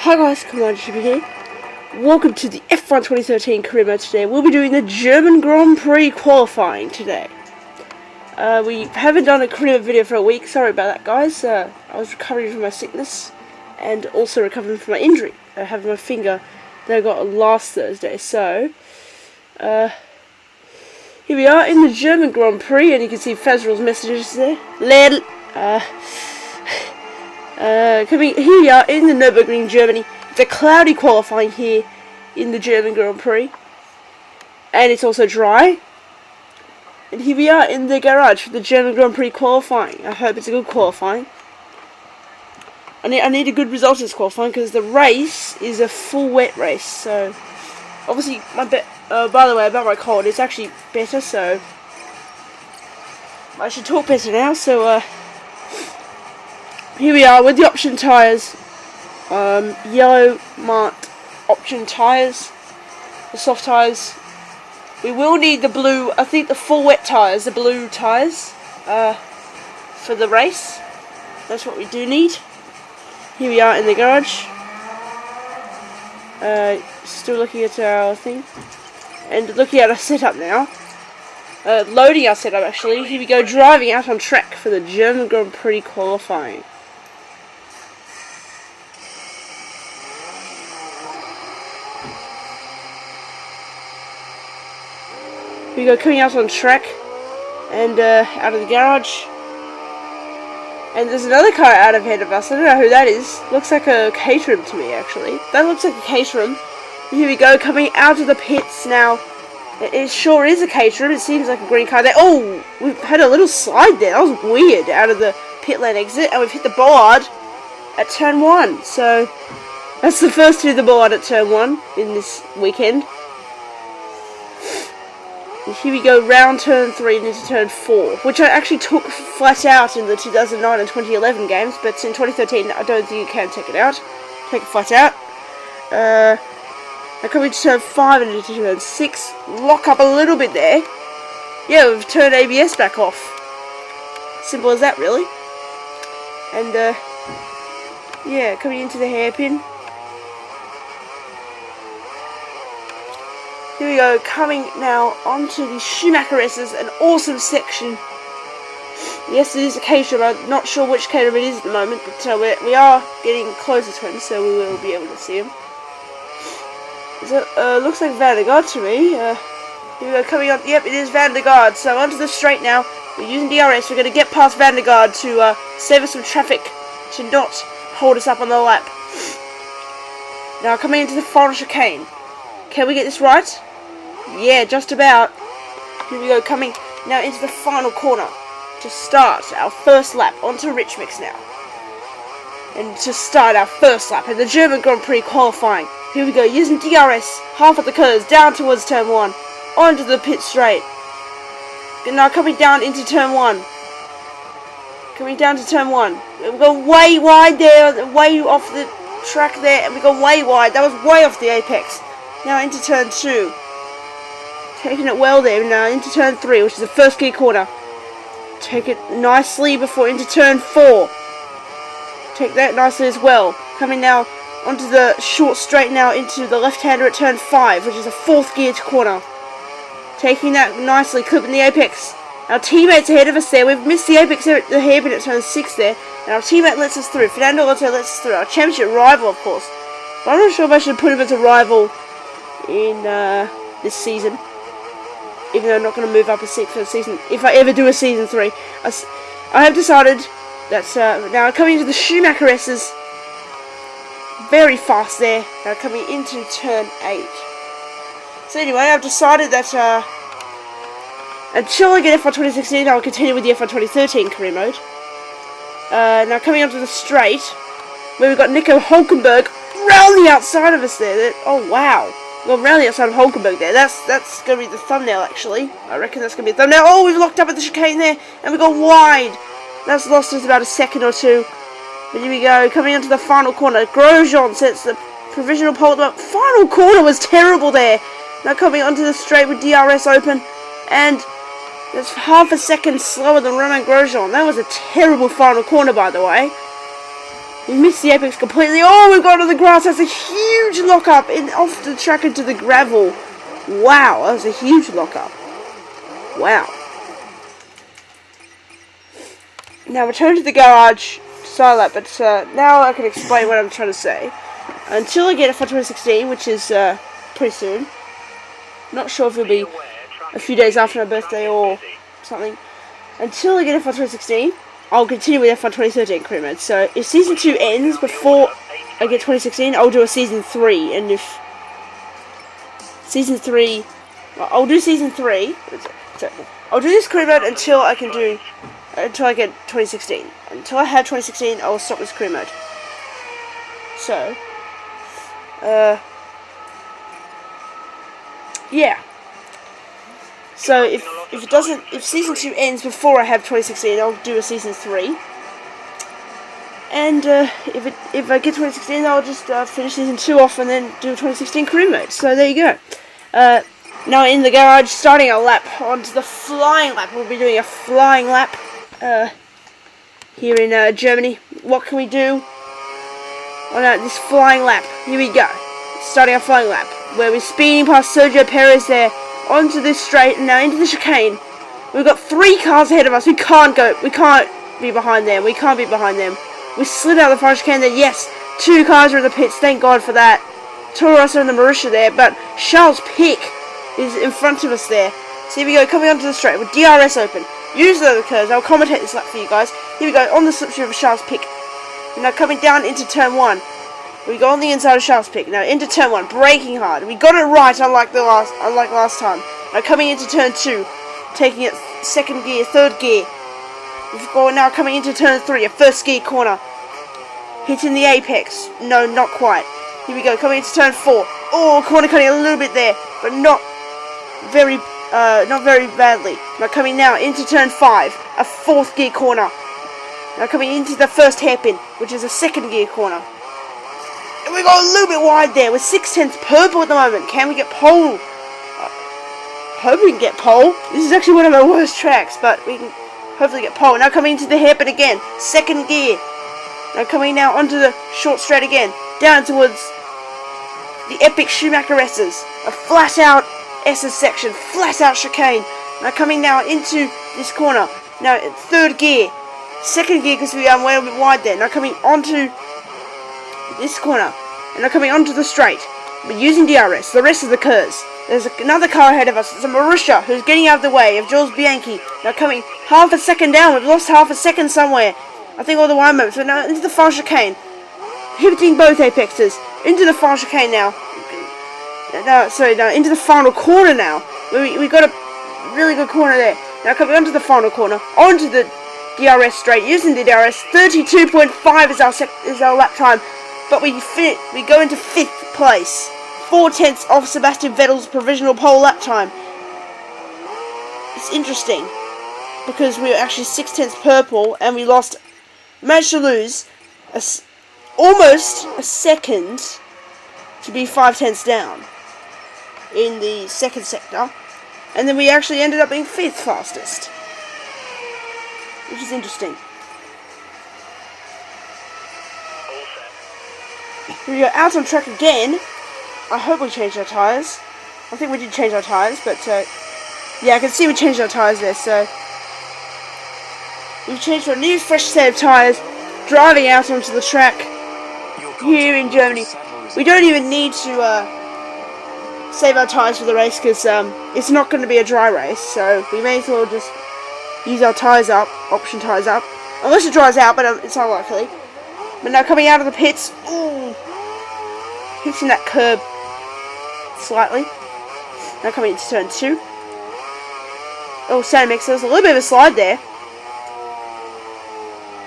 Hi guys, CombinedYoutuber here. Welcome to the F1 2013 career mode today. We'll be doing the German Grand Prix qualifying today. We haven't done a career video for a week, sorry about that guys. I was recovering from my sickness and also recovering from my injury. I have my finger that I got last Thursday, so here we are in the German Grand Prix, and you can see Fazral's messages there. Here we are in the Nurburgring, Germany. It's a cloudy qualifying here in the German Grand Prix, and it's also dry. And here we are in the garage for the German Grand Prix qualifying. I hope it's a good qualifying. I need a good result in this qualifying because the race is a full wet race. So obviously, by the way, about my cold, it's actually better. So I should talk better now. So here we are with the option tyres, yellow marked option tyres, the soft tyres. We will need the blue, I think the full wet tyres, the blue tyres, for the race. That's what we do need. Here we are in the garage, still looking at our thing, and looking at our setup now. Loading our setup actually. Here we go, driving out on track for the German Grand Prix qualifying. We go coming out on track and out of the garage, and there's another car out ahead of us. I don't know who that is. Looks like a Caterham to me actually. That looks like a Caterham. Here we go coming out of the pits now. It sure is a Caterham. It seems like a green car there. Oh, we've had a little slide there. That was weird out of the pit lane exit, and we've hit the bollard at turn 1. So that's the first to hit the bollard at turn 1 in this weekend. And here we go, round turn 3 and into turn 4, which I actually took flat out in the 2009 and 2011 games, but in 2013 I don't think you can take it out. Take it flat out. Now coming to turn 5 and into turn 6, lock up a little bit there. Yeah, we've turned ABS back off. Simple as that, really. And yeah, coming into the hairpin. Here we go, coming now onto the Schumacher S's, an awesome section. Yes, it is a Caterham. I'm not sure which Caterham it is at the moment, but we are getting closer to him, so we will be able to see him. So, looks like Van der Garde to me. Here we go, coming on. Yep, it is Van der Garde. So onto the straight now. We're using DRS. We're going to get past Van der Garde to save us some traffic, to not hold us up on the lap. Now coming into the final chicane. Can we get this right? Yeah, just about. Here we go, coming now into the final corner to start our first lap onto Rich Mix now. And to start our first lap in the German Grand Prix qualifying. Here we go, using DRS, half at the curves, down towards turn 1, onto the pit straight. And now coming down into turn 1. Coming down to turn 1. We've gone way wide there, way off the track there, and we've gone way wide. That was way off the apex. Now into turn 2. Taking it well there. Now into turn 3, which is the first gear corner. Take it nicely before into turn 4. Take that nicely as well. Coming now onto the short straight now into the left-hander at turn 5, which is a 4th gear corner. Taking that nicely, clipping the apex. Our teammates ahead of us there. We've missed the apex there at the hairpin at turn 6 there. And our teammate lets us through. Fernando Alonso lets us through. Our championship rival, of course. But I'm not sure if I should put him as a rival in this season, even though I'm not going to move up a season if I ever do a season 3. I have decided that now coming into the Schumacher S's, very fast there, now coming into turn 8. So anyway, I've decided that until I get F1 2016 I'll continue with the F1 2013 career mode. Now coming onto the straight, where we've got Nico Hulkenberg round the outside of us there. Oh wow. Well, around the outside of Hulkenberg there. That's going to be the thumbnail, actually. I reckon that's going to be the thumbnail. Oh, we've locked up at the chicane there, and we've gone wide. That's lost us about a second or two. But here we go, coming into the final corner. Grosjean sets the provisional pole up. Final corner was terrible there. Now coming onto the straight with DRS open, and that's half a second slower than Romain Grosjean. That was a terrible final corner, by the way. We missed the apex completely. Oh, we've got to the grass. That's a huge lock-up off the track into the gravel. Wow, that was a huge lock-up. Wow. Now return to the garage to start that, but now I can explain what I'm trying to say. Until I get it for 2016, which is pretty soon. Not sure if it'll be a few days after my birthday or something. Until I get it for 2016, I'll continue with F1 2013 career mode. So if Season 2 ends before I get 2016, I'll do a Season 3. And if Season 3... Well, I'll do Season 3. So I'll do this career mode until I can do... Until I get 2016. Until I have 2016, I will stop this career mode. So... yeah. So if Season 2 ends before I have 2016, I'll do a Season 3. And if I get 2016, I'll just finish Season 2 off and then do a 2016 career mode. So there you go. Now in the garage, starting a lap onto the flying lap. We'll be doing a flying lap here in Germany. What can we do on this flying lap? Here we go. Starting a flying lap where we're speeding past Sergio Perez there onto this straight and now into the chicane. We've got 3 cars ahead of us. We can't be behind them. We can't be behind them. We slid out the front chicane there. Yes, 2 cars are in the pits. Thank God for that. Toro Rosso and the Marussia there, but Charles Pic is in front of us there. So here we go, coming onto the straight with DRS open. Use the other curves. I'll commentate this lap for you guys. Here we go, on the slipstream of Charles Pic. Now coming down into turn 1. We go on the inside of Charles Pic. Now into turn 1, braking hard. We got it right, unlike last time. Now coming into turn 2, taking it 2nd gear, 3rd gear. We're now coming into turn 3, a 1st gear corner. Hitting the apex. No, not quite. Here we go, coming into turn 4. Oh, corner cutting a little bit there, but not very badly. Now coming now into turn 5, a 4th gear corner. Now coming into the first hairpin, which is a 2nd gear corner. And we got a little bit wide there. We're 6/10 purple at the moment. Can we get pole? Hope we can get pole. This is actually one of our worst tracks, but we can hopefully get pole. Now coming into the hairpin again, 2nd gear. Now coming now onto the short straight again, down towards the epic Schumacher S's, a flat out SS section, flat out chicane. Now coming now into this corner, now 3rd gear, 2nd gear because we are way a bit wide there. Now coming onto this corner, and now coming onto the straight. We're using DRS, the rest of the curves. There's another car ahead of us. It's a Marussia who's getting out of the way of Jules Bianchi. Now coming half a second down. We've lost half a second somewhere. I think all the wide moments. So now into the final chicane. Hitting both apexes. Into the final chicane now. Now into the final corner now. We got a really good corner there. Now coming onto the final corner. Onto the DRS straight. Using the DRS. 32.5 is our lap time. But we go into 5th place. 4/10 off Sebastian Vettel's provisional pole lap time. It's interesting because we were actually 6/10 purple and we managed to lose almost a second to be 5/10 down in the 2nd sector, and then we actually ended up being 5th fastest, which is interesting. Here we go, out on track again. I hope we changed our tyres. I think we did change our tyres, but yeah, I can see we changed our tyres there, so we've changed for a new fresh set of tyres, driving out onto the track here in Germany. We don't even need to save our tyres for the race because it's not going to be a dry race, so we may as well just use our tyres up, option tyres up, unless it dries out, but it's unlikely. But now coming out of the pits, ooh, hitting that curb slightly. Now coming into turn 2. Oh, Santa Mix, there was a little bit of a slide there.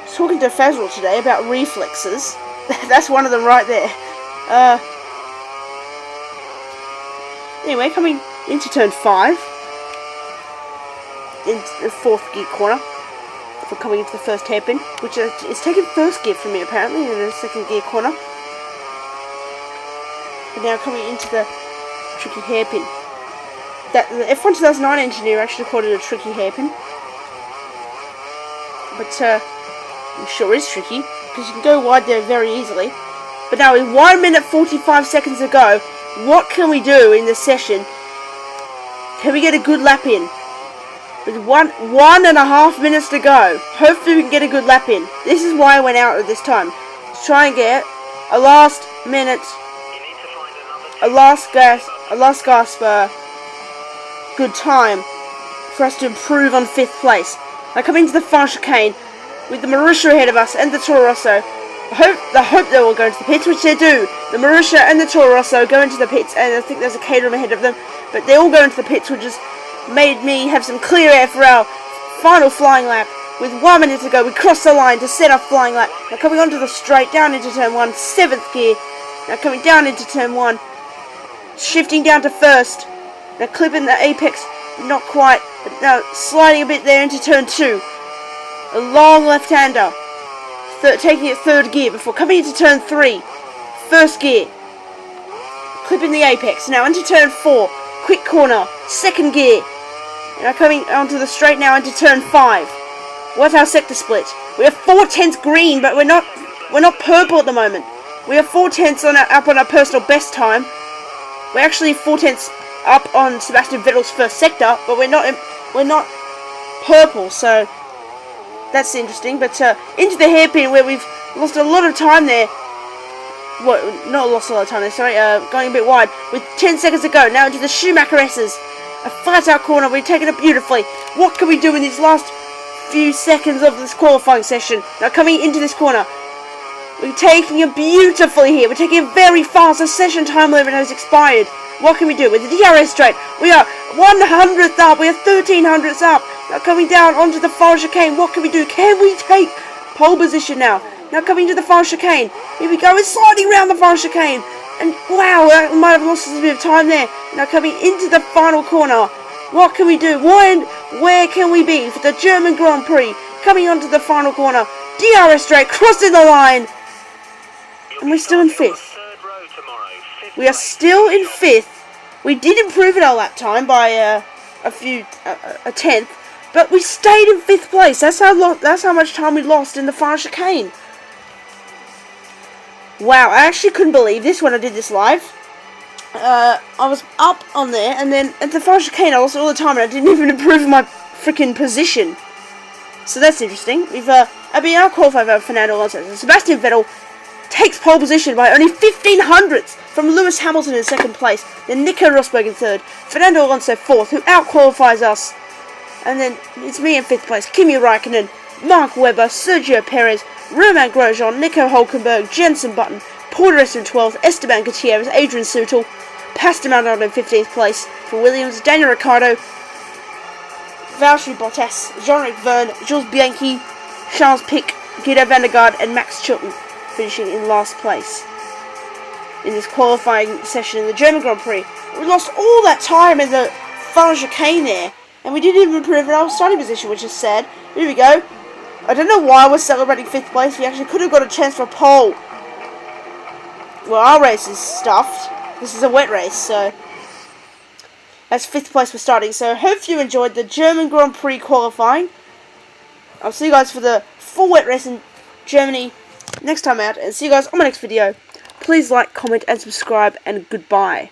I was talking to Fazrul today about reflexes. That's one of them right there. Anyway, coming into turn 5. In the 4th gear corner. For coming into the first hairpin, which is taking 1st gear from me apparently in the 2nd gear corner. And now coming into the tricky hairpin. That the F1 2009 engineer actually called it a tricky hairpin. But it sure is tricky. because you can go wide there very easily. But now with 1 minute 45 seconds to go, what can we do in this session? Can we get a good lap in? With 1.5 minutes to go, hopefully we can get a good lap in. This is why I went out at this time. To try and get a last minute, a last gasp good time for us to improve on 5th place. Now coming into the final chicane with the Marussia ahead of us and the Toro Rosso. I hope they will go into the pits, which they do. The Marussia and the Toro Rosso go into the pits, and I think there's a Caterham ahead of them, but they all go into the pits, which has made me have some clear air for our final flying lap. With 1 minute to go, we cross the line to set our flying lap. Now coming onto the straight, down into turn 1, 7th gear. Now coming down into turn 1, shifting down to 1st. Now clipping the apex, not quite, but now sliding a bit there into turn 2. A long left-hander, taking it 3rd gear before coming into turn 3, 1st gear. Clipping the apex, now into turn 4, quick corner, 2nd gear. Now coming onto the straight now into turn 5. What's our sector split? We have 4/10 green, but we're not purple at the moment. We have 4/10 up on our personal best time. We're actually 4/10 up on Sebastian Vettel's first sector, but we're not purple, so that's interesting. But into the hairpin where we've lost a lot of time there. Well, not lost a lot of time there, sorry, going a bit wide. With 10 seconds to go, now into the Schumacher S's. A flat out corner, we've taken it beautifully. What can we do in these last few seconds of this qualifying session? Now coming into this corner, we're taking it beautifully here. We're taking it very fast. The session time limit has expired. What can we do with the DRS straight? We are 100th up. We are 1300ths up. Now coming down onto the final chicane. What can we do? Can we take pole position now? Now coming to the final chicane. Here we go. We're sliding around the final chicane. And wow, I might have lost a bit of time there. Now coming into the final corner. What can we do? Where can we be for the German Grand Prix? Coming onto the final corner. DRS straight, crossing the line. And we're still in 5th. We are still in 5th. We did improve our lap time by a 10th, but we stayed in 5th place. That's how much time we lost in the final chicane. Wow, I actually couldn't believe this when I did this live. I was up on there, and then at the final chicane I lost all the time, and I didn't even improve my freaking position. So that's interesting. We've been out qualified by Fernando Alonso. So Sebastian Vettel takes pole position by only 1500ths from Lewis Hamilton in 2nd place, then Nico Rosberg in 3rd, Fernando Alonso 4th, who out-qualifies us, and then it's me in 5th place, Kimi Raikkonen, Mark Webber, Sergio Perez, Romain Grosjean, Nico Hulkenberg, Jenson Button, Paul di Resta in 12th, Esteban Gutierrez, Adrian Sutil, Pastor Maldonado in 15th place for Williams, Daniel Ricciardo, Valtteri Bottas, Jean-Luc Verne, Jules Bianchi, Charles Pic, Guido van der Garde, and Max Chilton, finishing in last place in this qualifying session in the German Grand Prix. We lost all that time in the final chicane there, and we didn't even improve our starting position, which is sad. Here we go. I don't know why we're celebrating 5th place. We actually could have got a chance for a pole. Well, our race is stuffed. This is a wet race, so that's 5th place we're starting. So hope you enjoyed the German Grand Prix qualifying. I'll see you guys for the full wet race in Germany next time out, and see you guys on my next video. Please like, comment, and subscribe, and goodbye.